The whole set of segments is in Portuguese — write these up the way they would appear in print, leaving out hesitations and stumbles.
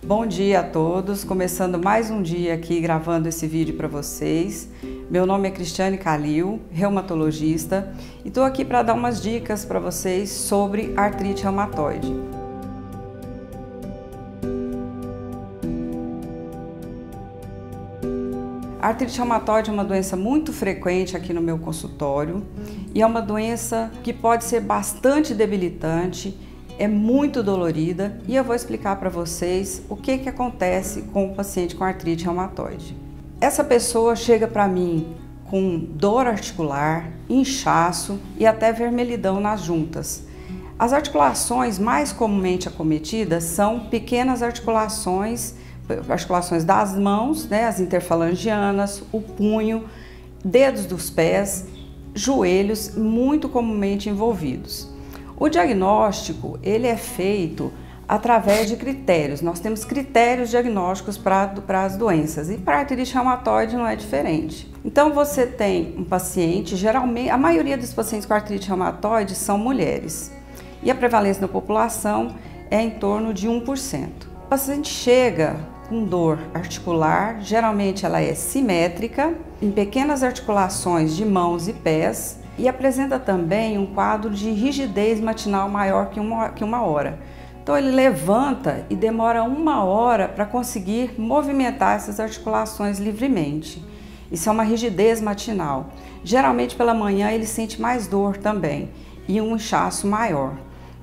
Bom dia a todos, começando mais um dia aqui gravando esse vídeo para vocês. Meu nome é Cristiane Calil, reumatologista, e estou aqui para dar umas dicas para vocês sobre artrite reumatoide. A artrite reumatoide é uma doença muito frequente aqui no meu consultório e é uma doença que pode ser bastante debilitante, é muito dolorida e eu vou explicar para vocês o que acontece com o paciente com artrite reumatoide. Essa pessoa chega para mim com dor articular, inchaço e até vermelhidão nas juntas. As articulações mais comumente acometidas são pequenas articulações das mãos, né, as interfalangianas, o punho, dedos dos pés, joelhos, muito comumente envolvidos. O diagnóstico, ele é feito através de critérios. Nós temos critérios diagnósticos para as doenças e para a artrite reumatoide não é diferente. Então você tem um paciente, geralmente, a maioria dos pacientes com artrite reumatoide são mulheres e a prevalência da população é em torno de 1%. O paciente chega com dor articular, geralmente ela é simétrica, em pequenas articulações de mãos e pés, e apresenta também um quadro de rigidez matinal maior que uma hora. Então ele levanta e demora 1 hora para conseguir movimentar essas articulações livremente. Isso é uma rigidez matinal. Geralmente pela manhã ele sente mais dor também e um inchaço maior.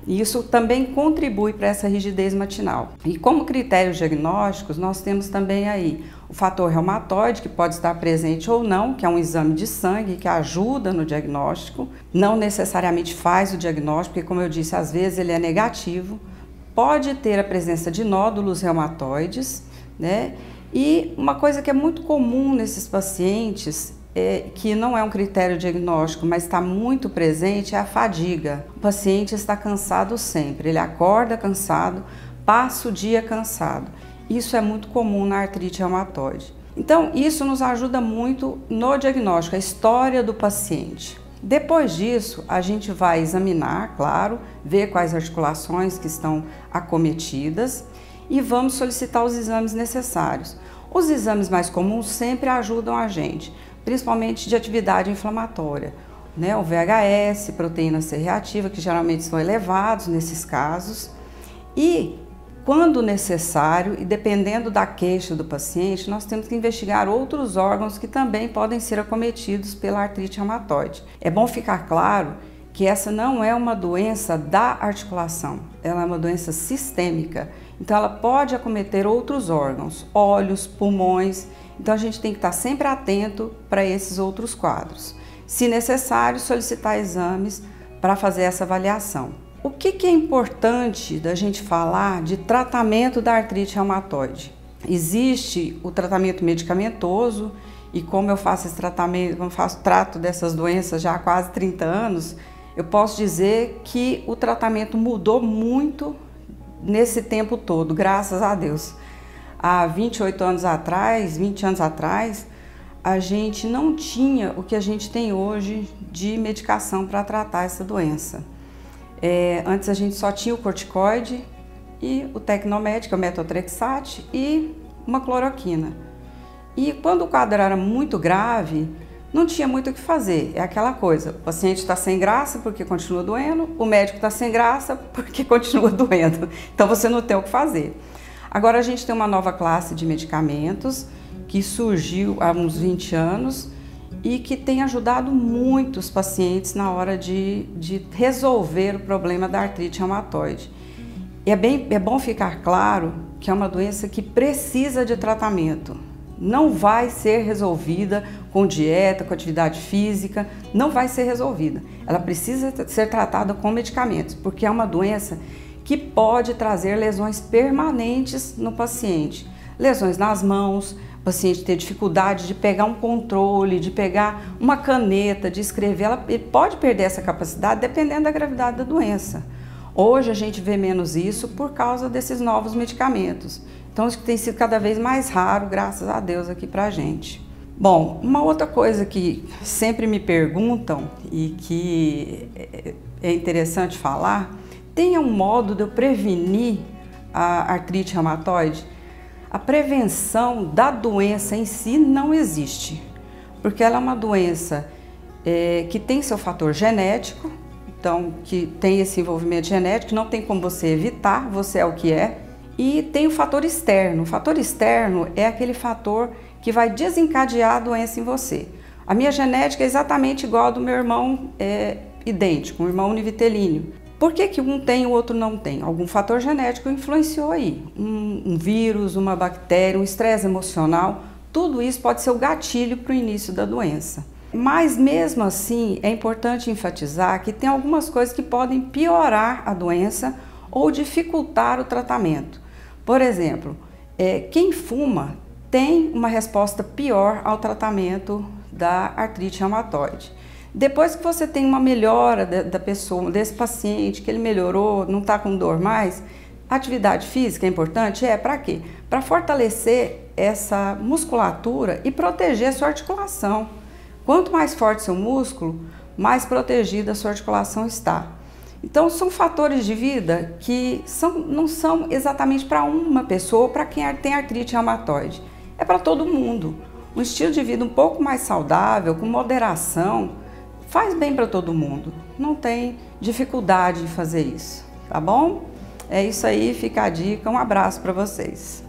E isso também contribui para essa rigidez matinal. E como critérios diagnósticos, nós temos também aí o fator reumatoide, que pode estar presente ou não, que é um exame de sangue que ajuda no diagnóstico. Não necessariamente faz o diagnóstico, porque como eu disse, às vezes ele é negativo. Pode ter a presença de nódulos reumatoides, né? E uma coisa que é muito comum nesses pacientes, que não é um critério diagnóstico, mas está muito presente, é a fadiga. O paciente está cansado sempre, ele acorda cansado, passa o dia cansado. Isso é muito comum na artrite reumatoide. Então, isso nos ajuda muito no diagnóstico, a história do paciente. Depois disso, a gente vai examinar, claro, ver quais articulações que estão acometidas e vamos solicitar os exames necessários. Os exames mais comuns sempre ajudam a gente, principalmente de atividade inflamatória, né? O VHS, proteína C reativa, que geralmente são elevados nesses casos. E, quando necessário, e dependendo da queixa do paciente, nós temos que investigar outros órgãos que também podem ser acometidos pela artrite reumatoide. É bom ficar claro que essa não é uma doença da articulação, ela é uma doença sistêmica. Então ela pode acometer outros órgãos, olhos, pulmões. Então a gente tem que estar sempre atento para esses outros quadros. Se necessário, solicitar exames para fazer essa avaliação. O que é importante da gente falar de tratamento da artrite reumatoide? Existe o tratamento medicamentoso e como eu faço esse tratamento, trato dessas doenças já há quase 30 anos, eu posso dizer que o tratamento mudou muito nesse tempo todo, graças a Deus. Há 28 anos atrás, 20 anos atrás, a gente não tinha o que a gente tem hoje de medicação para tratar essa doença. Antes a gente só tinha o corticoide e o Tecnomed, que é o metotrexate, e uma cloroquina. E quando o quadro era muito grave, não tinha muito o que fazer. É aquela coisa, o paciente está sem graça porque continua doendo, o médico está sem graça porque continua doendo. Então você não tem o que fazer. Agora a gente tem uma nova classe de medicamentos que surgiu há uns 20 anos e que tem ajudado muito os pacientes na hora de resolver o problema da artrite reumatoide. E é bom ficar claro que é uma doença que precisa de tratamento. Não vai ser resolvida com dieta, com atividade física, não vai ser resolvida. Ela precisa ser tratada com medicamentos, porque é uma doença que pode trazer lesões permanentes no paciente. Lesões nas mãos, o paciente ter dificuldade de pegar um controle, de pegar uma caneta, de escrever, ele pode perder essa capacidade dependendo da gravidade da doença. Hoje a gente vê menos isso por causa desses novos medicamentos. Então isso tem sido cada vez mais raro, graças a Deus, aqui pra gente. Bom, uma outra coisa que sempre me perguntam e que é interessante falar, tem um modo de eu prevenir a artrite reumatoide, a prevenção da doença em si não existe, porque ela é uma doença que tem seu fator genético, então que tem esse envolvimento genético, não tem como você evitar, você é o que é, e tem o fator externo. O fator externo é aquele fator que vai desencadear a doença em você. A minha genética é exatamente igual a do meu irmão idêntico, um irmão univitelíneo. Por que um tem e o outro não tem? Algum fator genético influenciou aí. Um vírus, uma bactéria, um estresse emocional, tudo isso pode ser o gatilho para o início da doença. Mas mesmo assim é importante enfatizar que tem algumas coisas que podem piorar a doença ou dificultar o tratamento. Por exemplo, quem fuma tem uma resposta pior ao tratamento da artrite reumatoide. Depois que você tem uma melhora da pessoa, desse paciente, que ele melhorou, não está com dor mais, atividade física é importante? Para quê? Para fortalecer essa musculatura e proteger a sua articulação. Quanto mais forte seu músculo, mais protegida a sua articulação está. Então são fatores de vida que não são exatamente para uma pessoa ou para quem tem artrite reumatoide. É para todo mundo. Um estilo de vida um pouco mais saudável, com moderação, faz bem para todo mundo, não tem dificuldade de fazer isso, tá bom? É isso aí, fica a dica, um abraço para vocês.